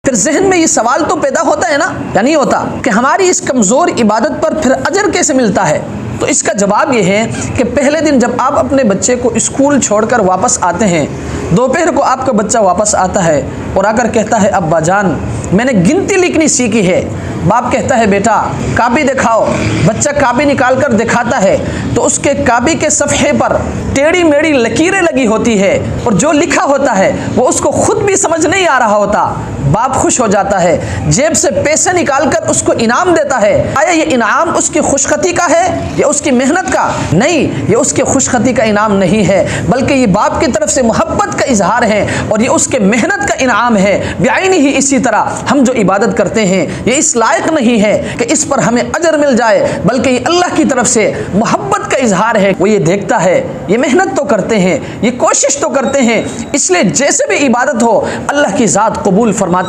फिर जहन में ये सवाल तो पैदा होता है ना, या नहीं होता, कि हमारी इस कमज़ोर इबादत पर फिर अजर कैसे मिलता है। तो इसका जवाब ये है कि पहले दिन जब आप अपने बच्चे को स्कूल छोड़कर वापस आते हैं, दोपहर को आपका बच्चा वापस आता है और आकर कहता है अब्बा जान मैंने गिनती लिखनी सीखी है। बाप कहता है बेटा कापी दिखाओ। बच्चा कापी निकाल कर दिखाता है तो उसके कापी के सफ़े पर टेढ़ी मेढ़ी लकीरें लगी होती है और जो लिखा होता है वो उसको खुद भी समझ नहीं आ रहा होता। बाप खुश हो जाता है, जेब से पैसे निकालकर उसको इनाम देता है। आया ये इनाम उसकी खुशखती का है या उसकी मेहनत का? नहीं, ये उसके खुशखती का इनाम नहीं है, बल्कि ये बाप की तरफ से मोहब्बत का इजहार है और ये उसके मेहनत का इनाम है। बेआईनी ही इसी तरह हम जो इबादत करते हैं ये इस लायक नहीं है कि इस पर हमें अजर मिल जाए, बल्कि ये अल्लाह की तरफ से मोहब्बत का इजहार है। वो ये देखता है, ये मेहनत तो करते हैं, ये कोशिश तो करते हैं, इसलिए जैसे भी इबादत हो अल्लाह की ज़ात कबूल फरमाते हैं।